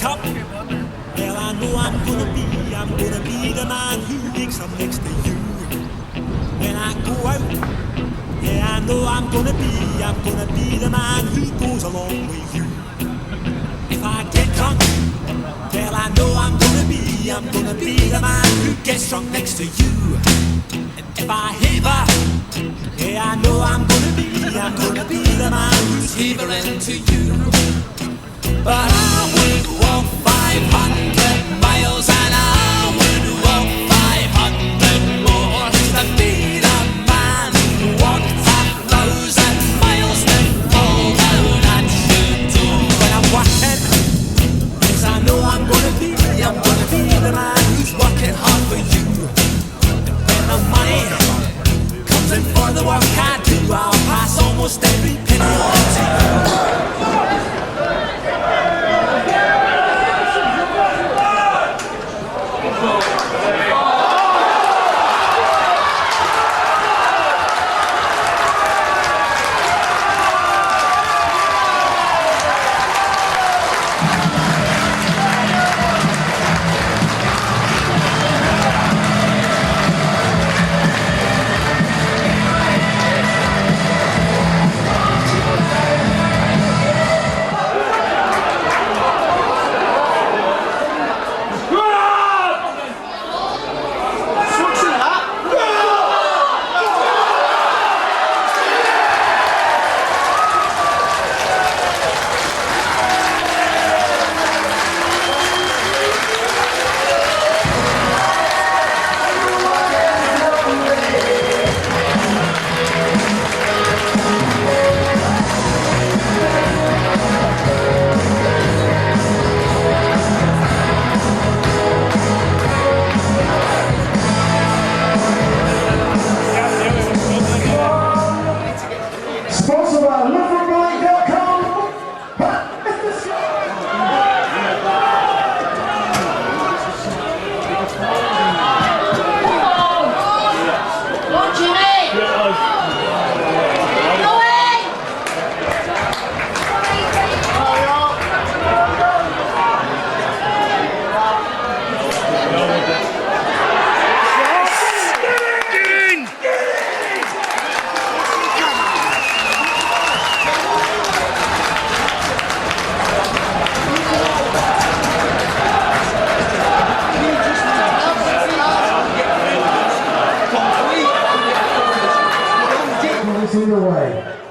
cup. Well, I know I'm gonna be the man who wakes up next to you. When I go out, yeah, I know I'm gonna be the man who goes along with you. If I get drunk, well, I know I'm gonna be the man who gets drunk next to you. And if I haver, yeah, I know I'm gonna be the man who's havering to you. But I would walk 500 miles and I would walk 500 more to be the man who walked 1,000 miles to fall down at your door. When I'm working, yes, I know I'm gonna be the man who's working hard for you. And when the money comes in for the work I do, I'll pass almost every penny on to you.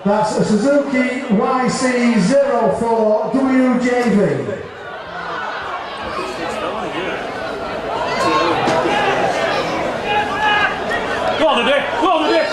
That's a Suzuki YC04 WJV. Go on, Dick! Go on, Dick!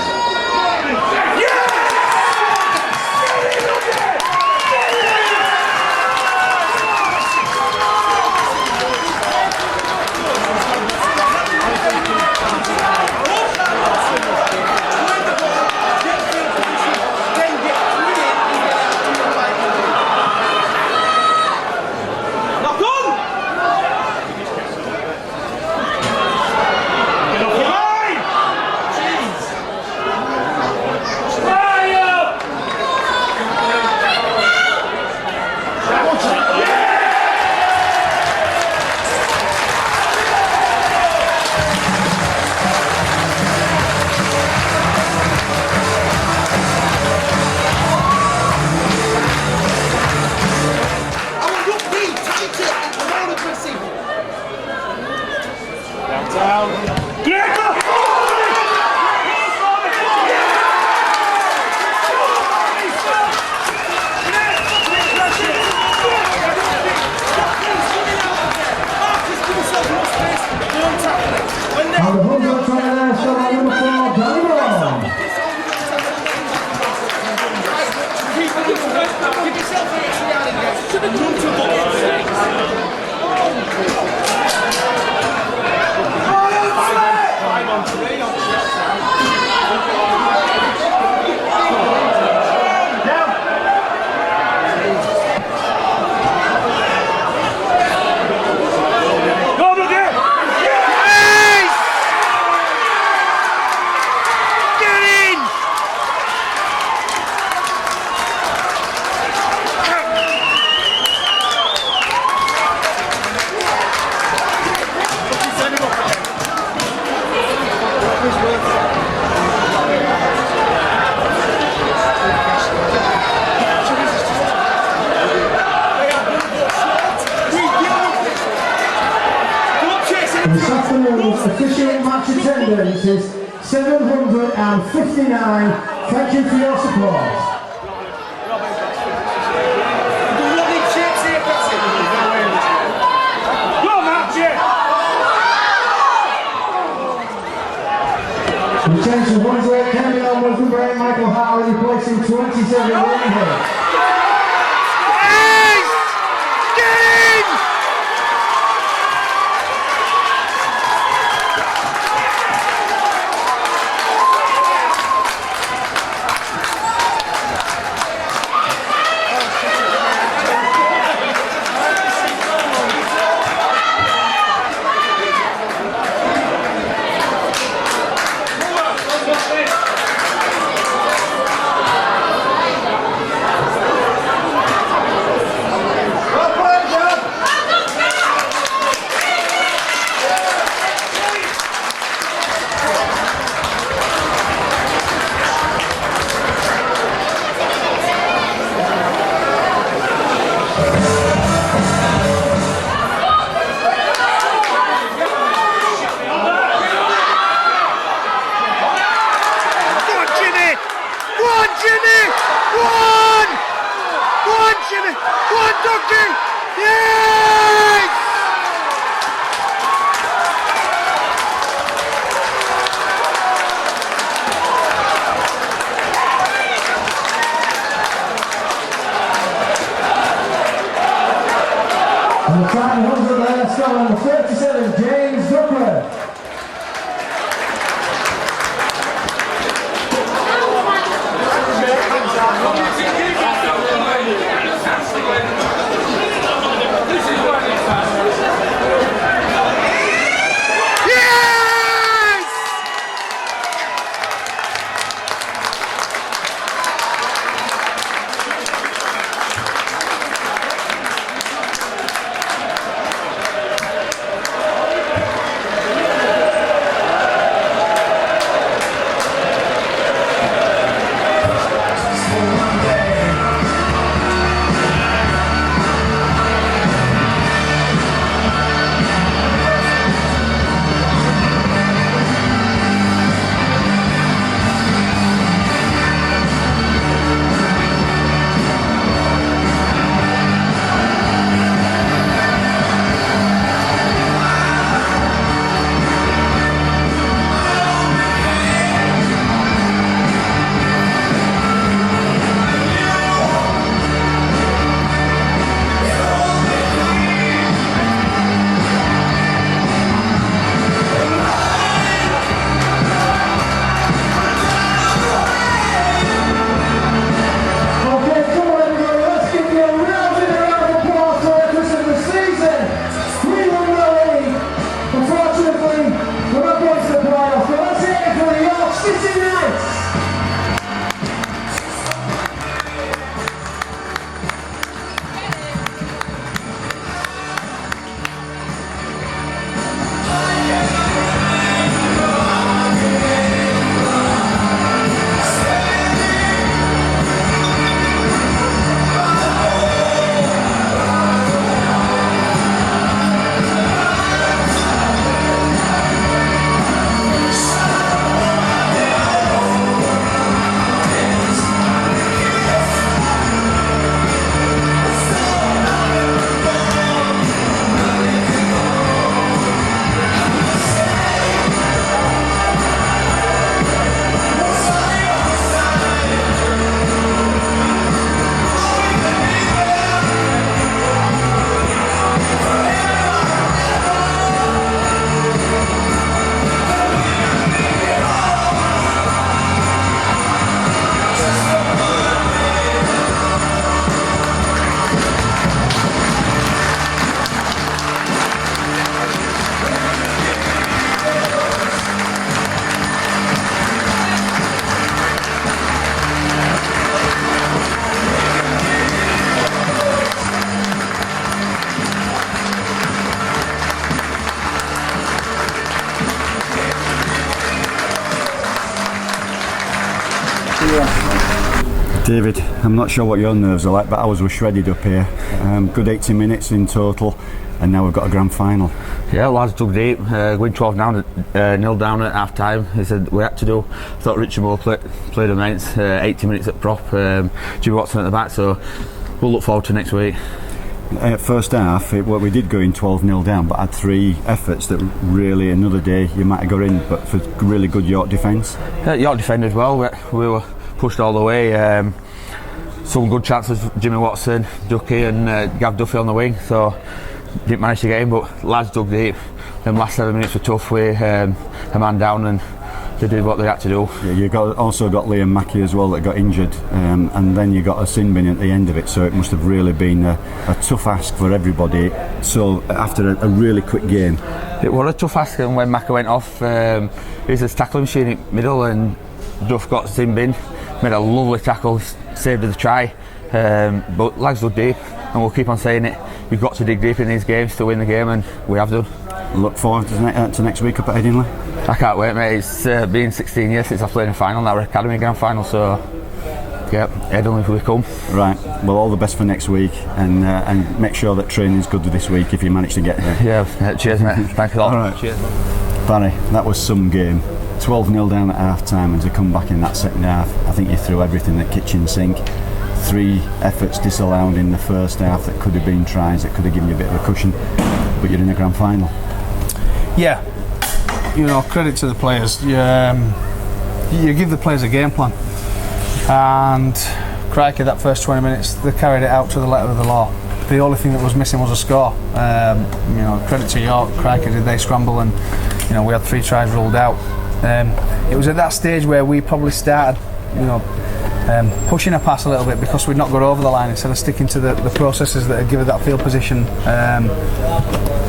This afternoon's official match attendance is 759. Thank you for your support. Go, Matthew! We change to Hunslet, Kenny on with number 8, Michael Howard, replacing 27 Eliminator. And the time Hunslet there, still on the 37, James Duckworth. David, I'm not sure what your nerves are like, but ours were shredded up here. Good 80 minutes in total, and now we've got a grand final. Yeah, lads dug deep, going 12 down, nil down at half time. He said we had to do. I thought Richard Moore played immense, 80 minutes at prop, Jimmy Watson at the back, so we'll look forward to next week. First half, we did go in 12-0 down, but had 3 efforts that really, another day you might have got in, but for really good York defence. York defended well, we were pushed all the way. Some good chances, Jimmy Watson, Ducky and Gav Duffy on the wing, so didn't manage to get in, but lads dug deep. Them last 7 minutes were tough with a man down, and they did what they had to do. Yeah, you also got Liam Mackey as well that got injured, and then you got a sin bin at the end of it, so it must have really been a tough ask for everybody. So after a really quick game, it was a tough ask, and when Mackey went off, he's a tackling machine in the middle, and Duff got sin bin, made a lovely tackle, saved the try, but lads dug deep, and we'll keep on saying it. We've got to dig deep in these games to win the game, and we have done. Look forward to next week up at Headingley. I can't wait, mate. It's been 16 years since I played in final, now we're Academy Grand Final, so yeah, Headingley will come. Right, well, all the best for next week, and make sure that training's good this week if you manage to get there. Yeah, cheers, mate. Thanks a lot. All right. Cheers. Barry, that was some game. 12-0 down at half time, and to come back in that second half, I think you threw everything at kitchen sink. 3 efforts disallowed in the first half that could have been tries, that could have given you a bit of a cushion, but you're in a grand final. Yeah, you know, credit to the players. You give the players a game plan, and crikey, that first 20 minutes they carried it out to the letter of the law. The only thing that was missing was a score. You know, credit to York, crikey did they scramble, and you know, we had 3 tries ruled out. It was at that stage where we probably started, you know, pushing a pass a little bit because we'd not got over the line instead of sticking to the processes that had given that field position.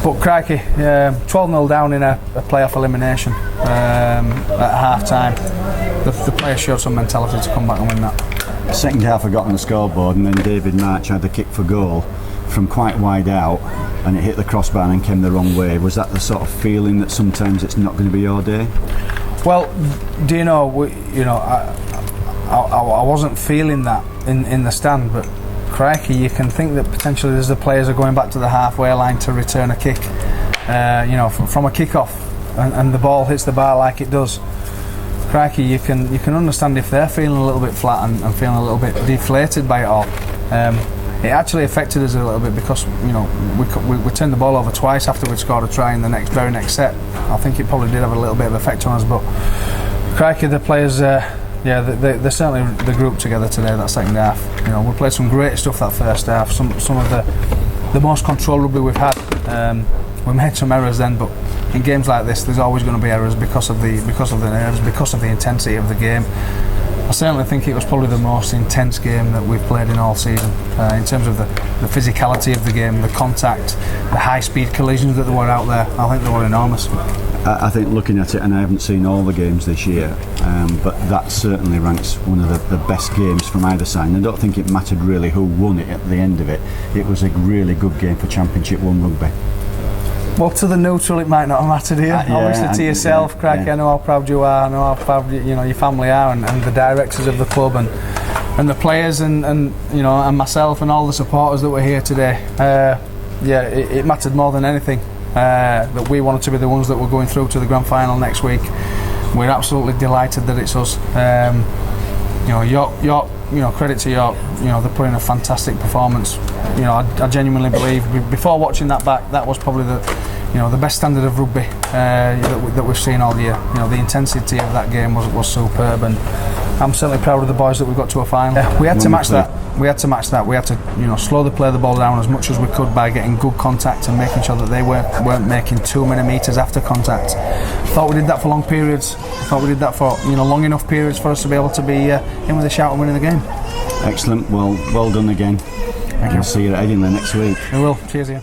But crikey, 12-0 down in a playoff elimination at half time. The players showed some mentality to come back and win that. Second half I got on the scoreboard, and then David March had a kick for goal from quite wide out, and it hit the crossbar and came the wrong way. Was that the sort of feeling that sometimes it's not going to be your day? Well, do you know, I wasn't feeling that in the stand, but crikey, you can think that potentially as the players are going back to the halfway line to return a kick, you know, from a kick-off, and the ball hits the bar like it does. Crikey, you can understand if they're feeling a little bit flat and feeling a little bit deflated by it all. It actually affected us a little bit because, you know, we turned the ball over twice after we'd scored a try in the very next set. I think it probably did have a little bit of effect on us, but crikey, the players, yeah, they certainly the group together today that second half. You know, we played some great stuff that first half. Some of the most controlled rugby we've had. We made some errors then, but in games like this, there's always going to be errors because of the nerves, because of the intensity of the game. I certainly think it was probably the most intense game that we've played in all season, in terms of the physicality of the game, the contact, the high-speed collisions that were out there. I think they were enormous. I think looking at it, and I haven't seen all the games this year, but that certainly ranks one of the best games from either side. And I don't think it mattered really who won it at the end of it. It was a really good game for Championship 1 rugby. Well, to the neutral, it might not have mattered here. Obviously, to yourself, crikey, I know how proud you are. I know how proud your family are, and the directors of the club, and the players, and you know, and myself, and all the supporters that were here today. Yeah, it mattered more than anything that we wanted to be the ones that were going through to the grand final next week. We're absolutely delighted that it's us. You know, York. You know, credit to York. You know, they're putting a fantastic performance. You know, I genuinely believe before watching that back, that was probably the best standard of rugby that we've seen all year. You know, the intensity of that game was superb, and I'm certainly proud of the boys that we got to a final. We had to match that. We had to, you know, slowly play the ball down as much as we could by getting good contact and making sure that they weren't making too many metres after contact. Thought we did that for long periods. Thought we did that for, you know, long enough periods for us to be able to be in with a shout and winning the game. Excellent. Well done again. Thank you. I'll see you at Headingley next week. We will. Cheers, Ian.